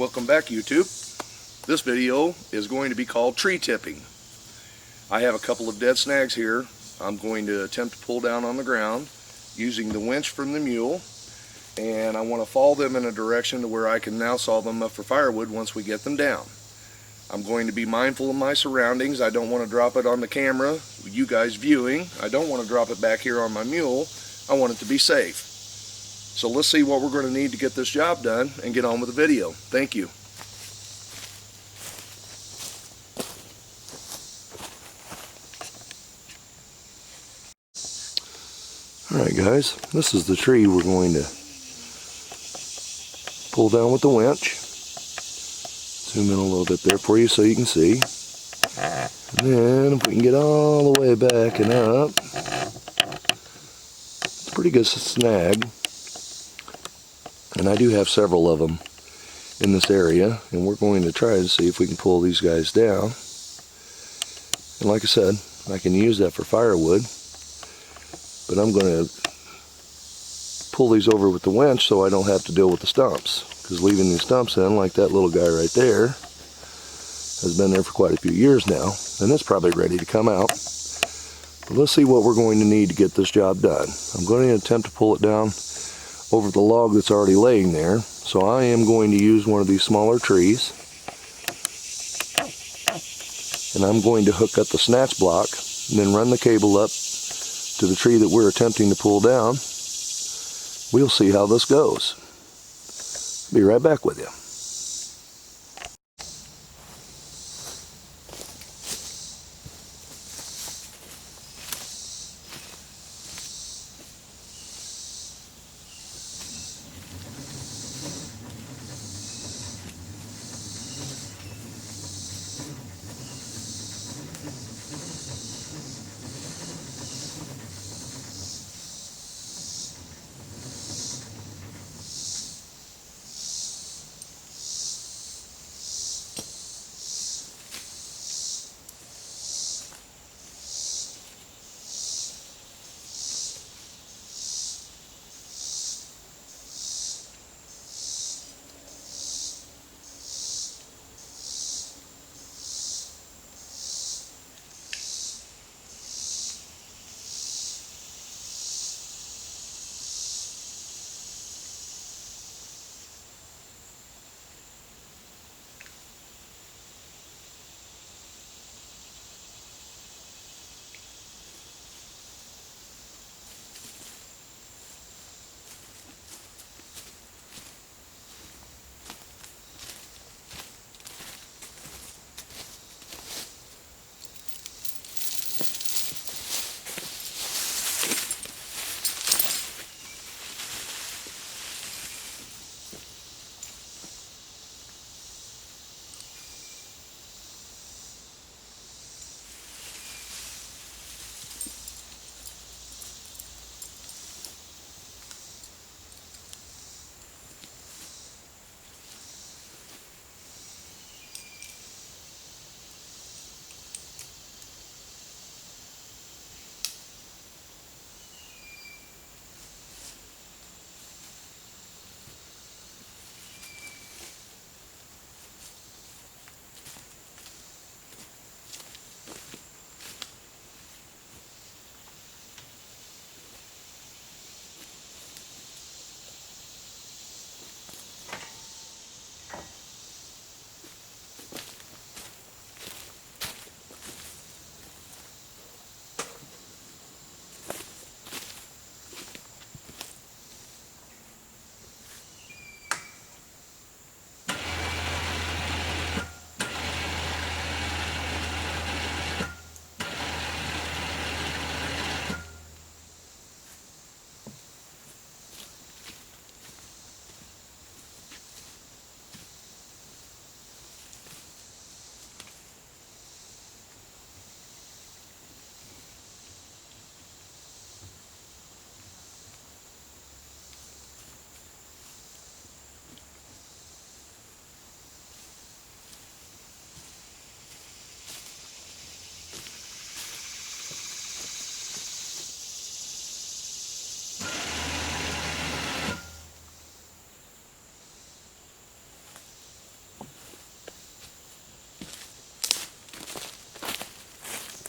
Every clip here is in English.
Welcome back, YouTube. This video is going to be called tree tipping. I have a couple of dead snags here. I'm going to attempt to pull down on the ground using the winch from the Mule, and I want to fall them in a direction to where I can now saw them up for firewood once we get them down. I'm going to be mindful of my surroundings. I don't want to drop it on the camera, you guys viewing. I don't want to drop it back here on my Mule. I want it to be safe. So let's see what we're going to need to get this job done and get on with the video. Thank you. Alright guys, this is the tree we're going to pull down with the winch. Zoom in a little bit there for you so you can see. And then if we can get all the way back and up, it's a pretty good snag. And I do have several of them in this area, and we're going to try to see if we can pull these guys down. And like I said, I can use that for firewood, but I'm going to pull these over with the winch so I don't have to deal with the stumps, because leaving these stumps in, like that little guy right there, has been there for quite a few years now, and it's probably ready to come out. But let's see what we're going to need to get this job done. I'm going to attempt to pull it down over the log that's already laying there. So I am going to use one of these smaller trees, and I'm going to hook up the snatch block and then run the cable up to the tree that we're attempting to pull down. We'll see how this goes. Be right back with you.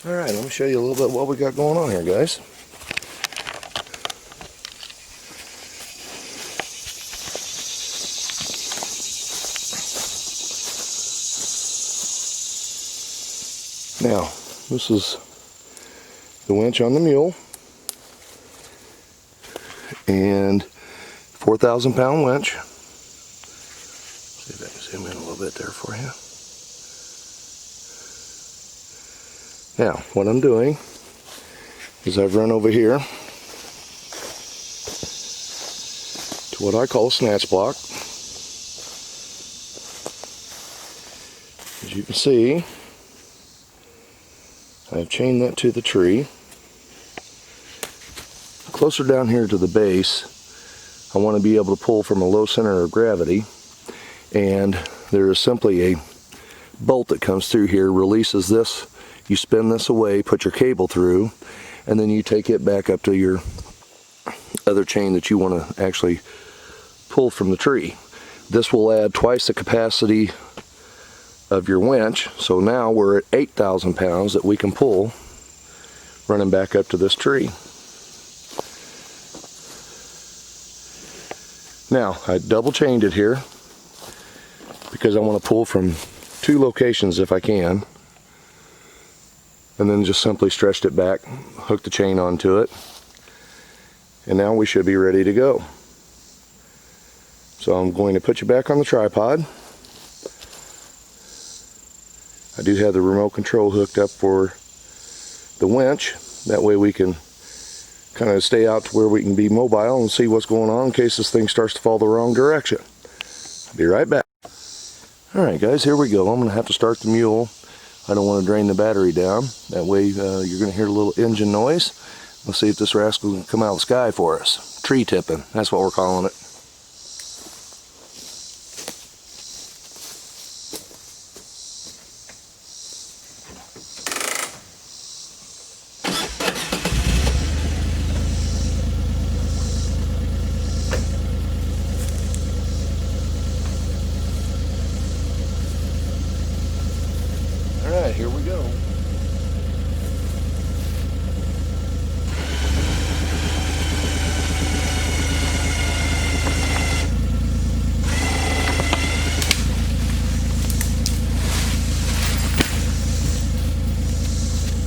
Alright, let me show you a little bit what we got going on here, guys. Now, this is the winch on the Mule, and 4,000 pound winch. See if I can zoom in a little bit there for you. Now, what I'm doing is I've run over here to what I call a snatch block. As you can see, I've chained that to the tree. Closer down here to the base, I want to be able to pull from a low center of gravity, and there is simply a bolt that comes through here, releases this. You spin this away, put your cable through, and then you take it back up to your other chain that you want to actually pull from the tree. This will add twice the capacity of your winch, so now we're at 8,000 pounds that we can pull running back up to this tree. Now, I double chained it here because I want to pull from 2 locations if I can, and then just simply stretched it back, hooked the chain onto it, and now we should be ready to go. So I'm going to put you back on the tripod. I do have the remote control hooked up for the winch. That way we can kind of stay out to where we can be mobile and see what's going on in case this thing starts to fall the wrong direction. I'll be right back. Alright guys, here we go. I'm going to have to start the Mule. I don't want to drain the battery down. That way you're going to hear a little engine noise. Let's see if this rascal can come out of the sky for us. Tree tipping, that's what we're calling it. Alright, here we go.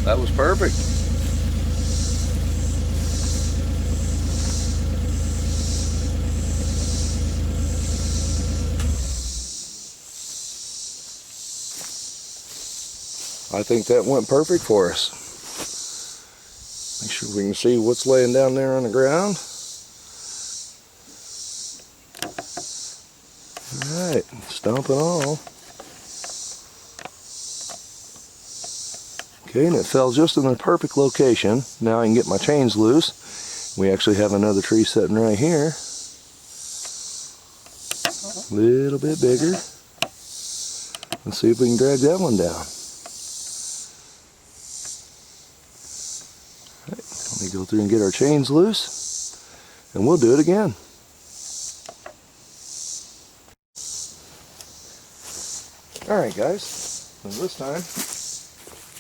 That was perfect. I think that went perfect for us. Make sure we can see what's laying down there on the ground. Alright, stomp it all. Okay, and it fell just in the perfect location. Now I can get my chains loose. We actually have another tree sitting right here. A little bit bigger. Let's see if we can drag that one down. Let me go through and get our chains loose, and we'll do it again. Alright guys, and this time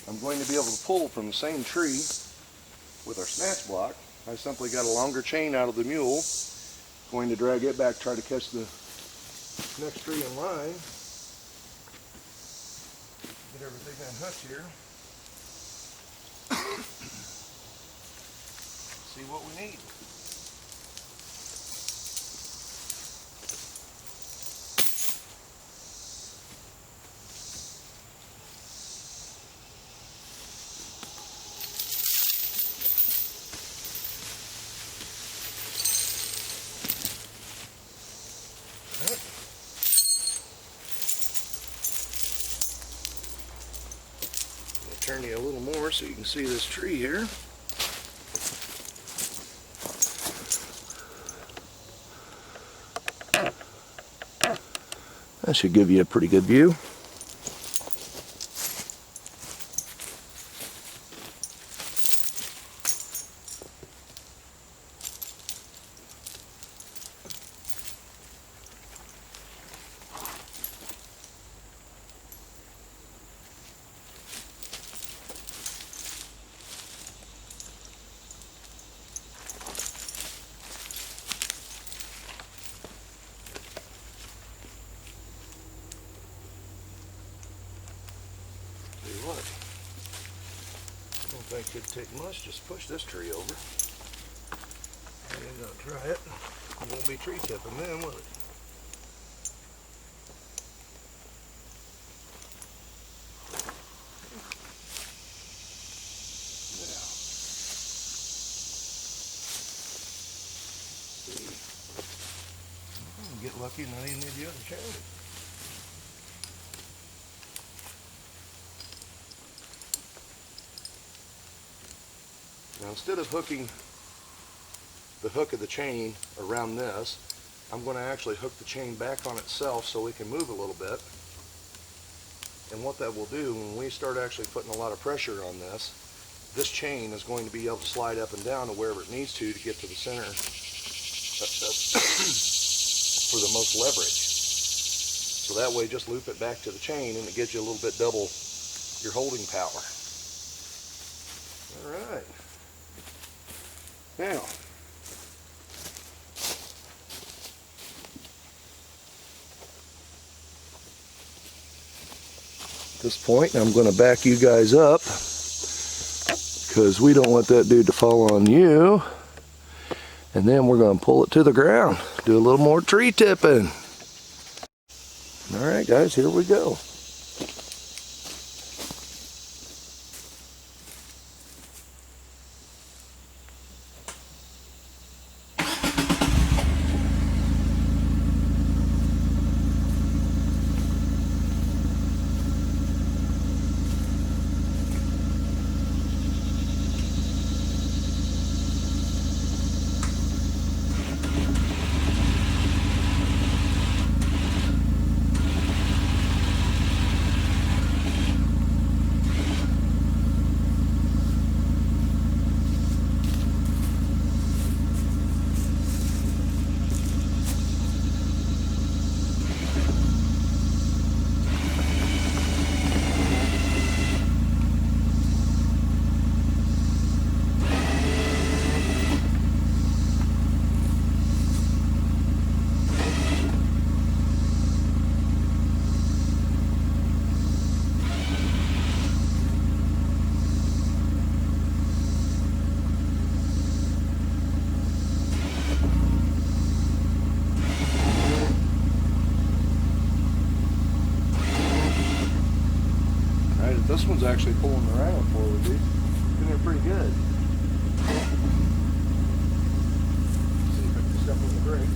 I'm going to be able to pull from the same tree with our snatch block. I simply got a longer chain out of the Mule, going to drag it back, try to catch the next tree in line. Get everything unhooked here. See what we need. I'll turn you a little more so you can see this tree here. That should give you a pretty good view. Could take much, just push this tree over. I ain't gonna try it. It won't be tree tipping then, will it? Now, see. Get lucky and not even need the other chain. Now, instead of hooking the hook of the chain around this, I'm going to actually hook the chain back on itself so we can move a little bit. And what that will do, when we start actually putting a lot of pressure on this chain is going to be able to slide up and down to wherever it needs to get to the center for the most leverage. So that way, just loop it back to the chain and it gives you a little bit double your holding power. All right. Now, at this point, I'm going to back you guys up because we don't want that dude to fall on you. And then we're going to pull it to the ground, do a little more tree tipping. All right, guys, here we go. This one's actually pulling the round forward, dude. And they're pretty good. See if I can step on the brake.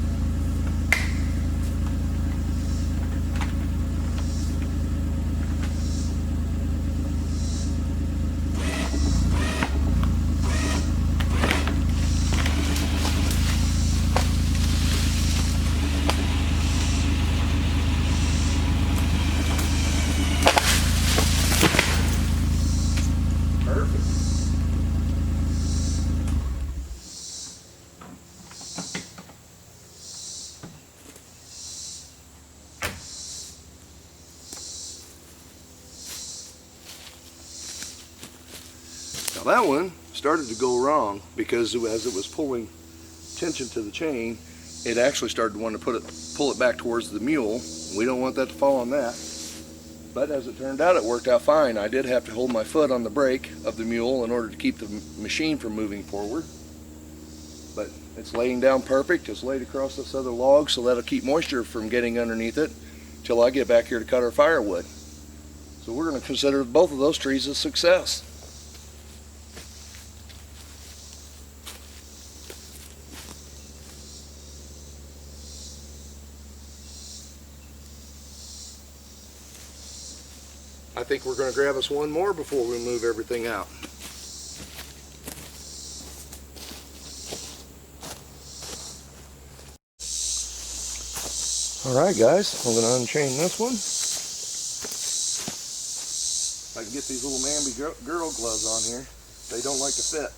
Now that one started to go wrong because as it was pulling tension to the chain, it actually started to want to pull it back towards the mule. We don't want that to fall on that. But as it turned out, it worked out fine. I did have to hold my foot on the brake of the mule in order to keep the machine from moving forward. But it's laying down perfect. It's laid across this other log, so that'll keep moisture from getting underneath it till I get back here to cut our firewood. So we're going to consider both of those trees a success. I think we're going to grab us one more before we move everything out. Alright guys, I'm going to unchain this one. If I can get these little Mamby girl gloves on here, they don't like to fit.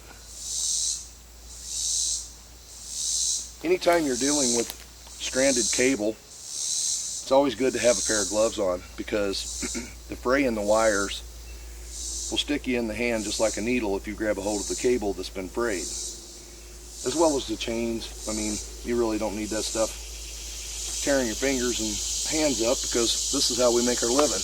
Anytime you're dealing with stranded cable, it's always good to have a pair of gloves on because the fray in the wires will stick you in the hand just like a needle if you grab a hold of the cable that's been frayed. As well as the chains. I mean, you really don't need that stuff tearing your fingers and hands up because this is how we make our living.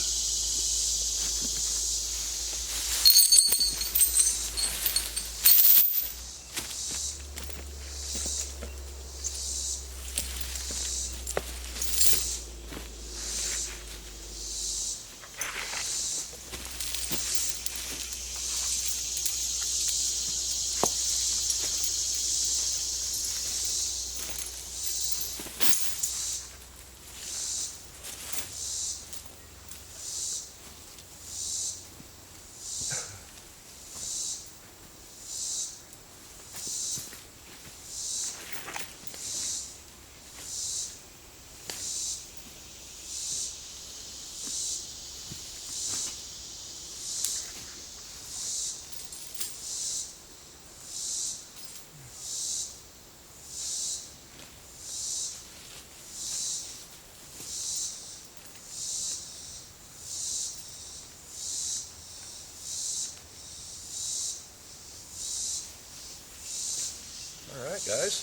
Alright guys,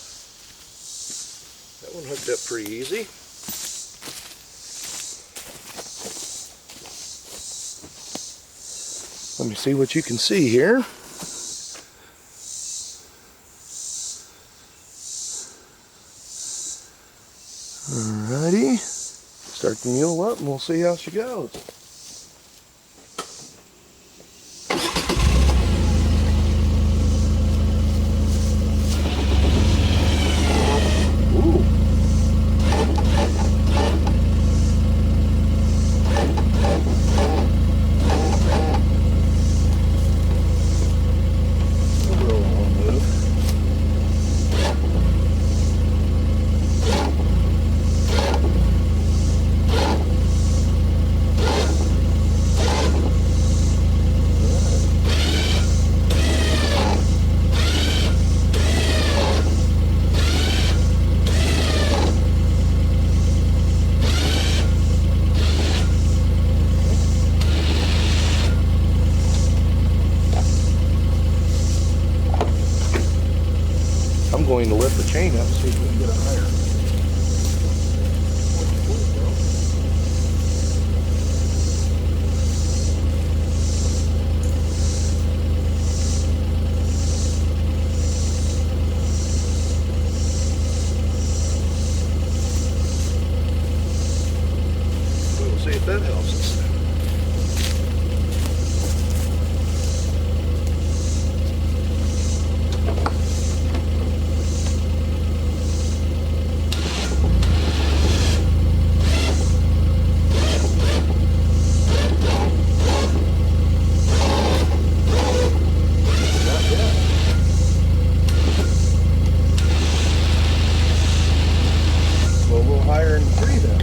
that one hooked up pretty easy. Let me see what you can see here. Alrighty, start the mule up and we'll see how she goes. I'm going to lift the chain up and see if we can get it higher. We'll see if that helps us. Higher in the tree then.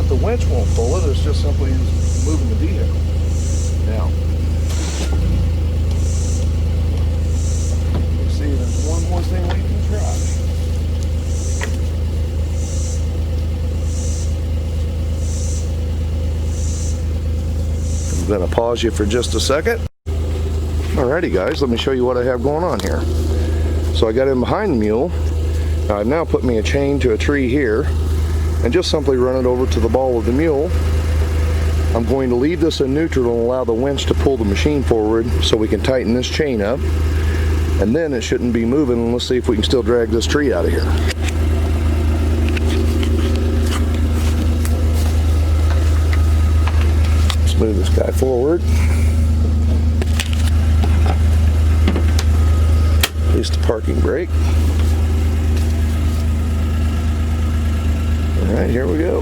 The winch won't pull it, it's just simply moving the vehicle. Now, you see there's one more thing we can try. I'm going to pause you for just a second. Alrighty guys, let me show you what I have going on here. So I got in behind the mule. I've now put me a chain to a tree here and just simply run it over to the ball of the mule. I'm going to leave this in neutral and allow the winch to pull the machine forward so we can tighten this chain up, and then it shouldn't be moving, and let's see if we can still drag this tree out of here. Let's move this guy forward. Release the parking brake. Alright, here we go.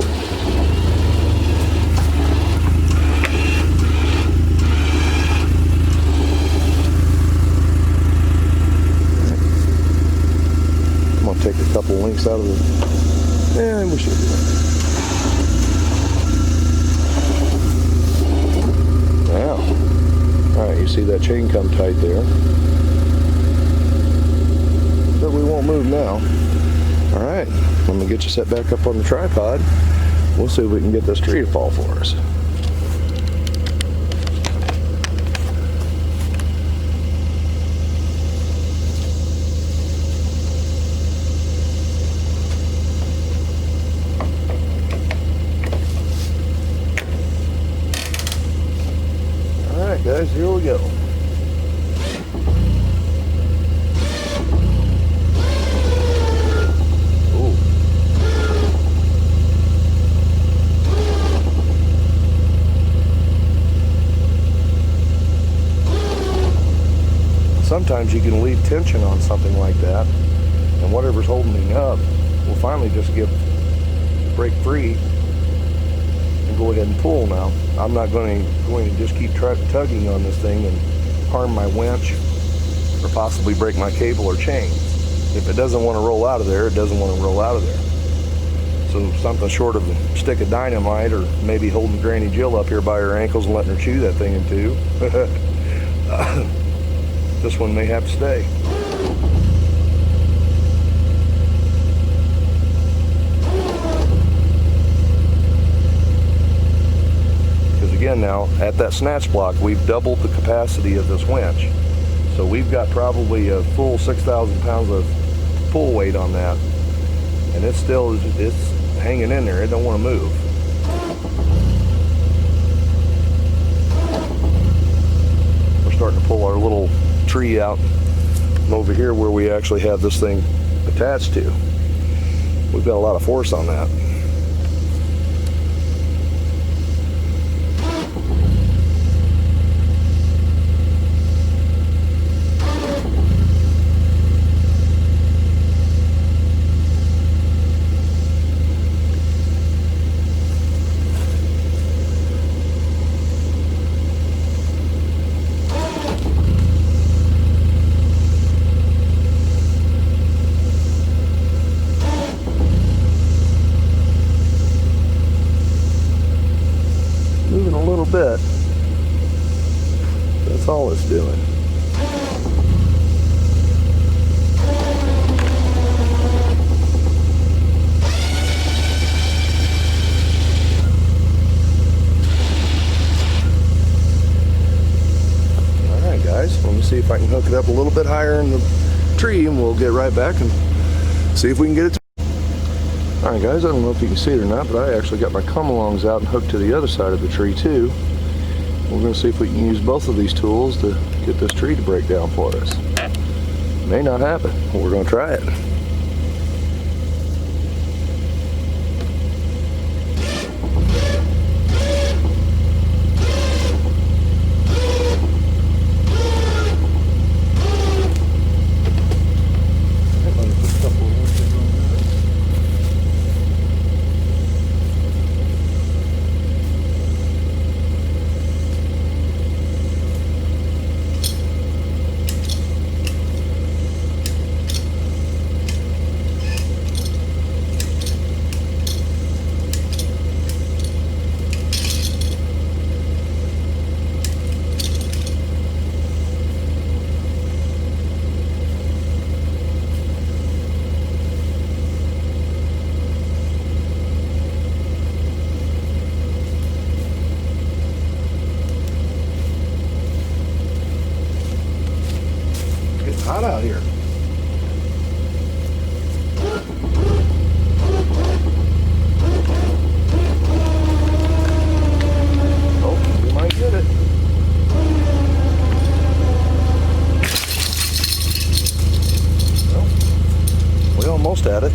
I'm going to take a couple links out of the... Yeah, we should do that. Now, alright, you see that chain come tight there. But we won't move now. Alright, let me get you set back up on the tripod. We'll see if we can get this tree to fall for us. Alright guys, here we go. Sometimes sometimes you can leave tension on something like that, and whatever's holding it up will finally just break free and go ahead and pull. Now, I'm not going to just keep tugging on this thing and harm my winch or possibly break my cable or chain. If it doesn't want to roll out of there, it doesn't want to roll out of there. So something short of a stick of dynamite, or maybe holding Granny Jill up here by her ankles and letting her chew that thing in two, this one may have to stay. Because again now, at that snatch block, we've doubled the capacity of this winch. So we've got probably a full 6,000 pounds of pull weight on that. And it's hanging in there. It don't want to move. We're starting to pull our little tree out from over here where we actually have this thing attached to. We've got a lot of force on that. Moving a little bit. That's all it's doing. Alright guys, let me see if I can hook it up a little bit higher in the tree, and we'll get right back and see if we can get it. Alright guys, I don't know if you can see it or not, but I actually got my come-alongs out and hooked to the other side of the tree too. We're going to see if we can use both of these tools to get this tree to break down for us. May not happen, but we're going to try it. Hot out here. Oh, we might get it. Well, we almost had it.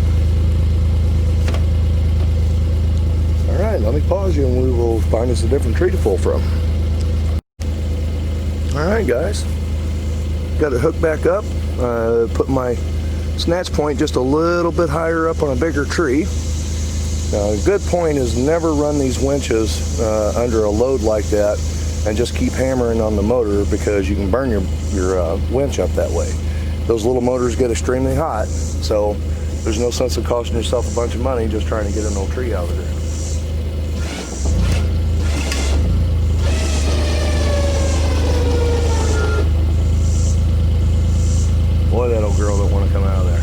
All right, let me pause you and we will find us a different tree to pull from. All right, guys. Got it hooked back up. Put my snatch point just a little bit higher up on a bigger tree. Now, a good point is never run these winches under a load like that and just keep hammering on the motor, because you can burn your winch up that way. Those little motors get extremely hot, so there's no sense of costing yourself a bunch of money just trying to get an old tree out of there. Boy, that old girl don't want to come out of there.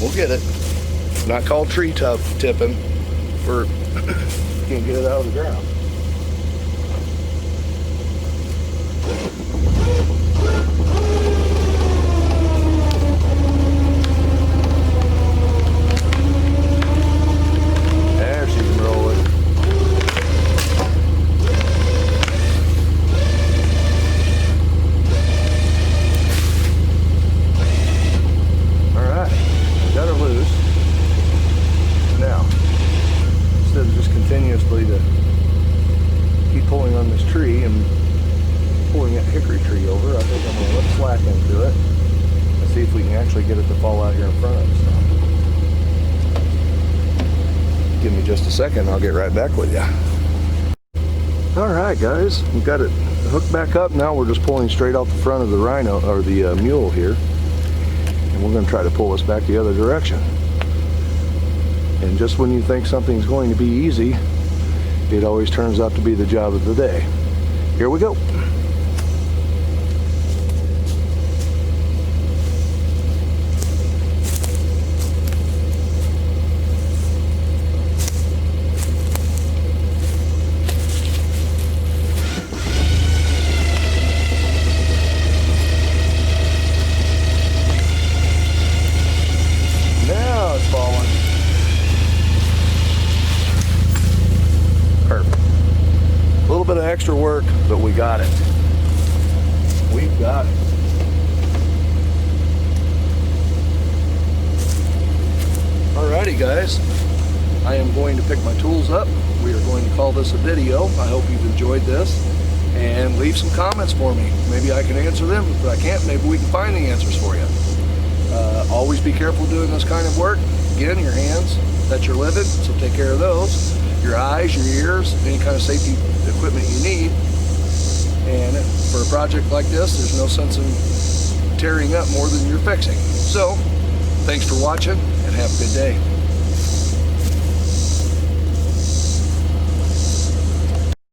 We'll get it. Not called tree tipping. We're can't get it out of the ground. There she's rolling. Got her loose. Now, instead of just continuously to keep pulling on this tree and pulling that hickory tree over, I think I'm going to let slack into it and see if we can actually get it to fall out here in front of us. Give me just a second, I'll get right back with you. Alright guys, we've got it hooked back up. Now we're just pulling straight off the front of the rhino, or the mule here. And we're going to try to pull this back the other direction. And just when you think something's going to be easy, it always turns out to be the job of the day. Here we go. Bit of extra work, but we got it. We've got it. Alrighty guys, I am going to pick my tools up. We are going to call this a video. I hope you've enjoyed this, and leave some comments for me. Maybe I can answer them. If I can't, maybe we can find the answers for you. Always be careful doing this kind of work. Again, your hands, that's your living, so take care of those. Your eyes, your ears, any kind of safety equipment you need. And for a project like this, there's no sense in tearing up more than you're fixing. So, thanks for watching and have a good day.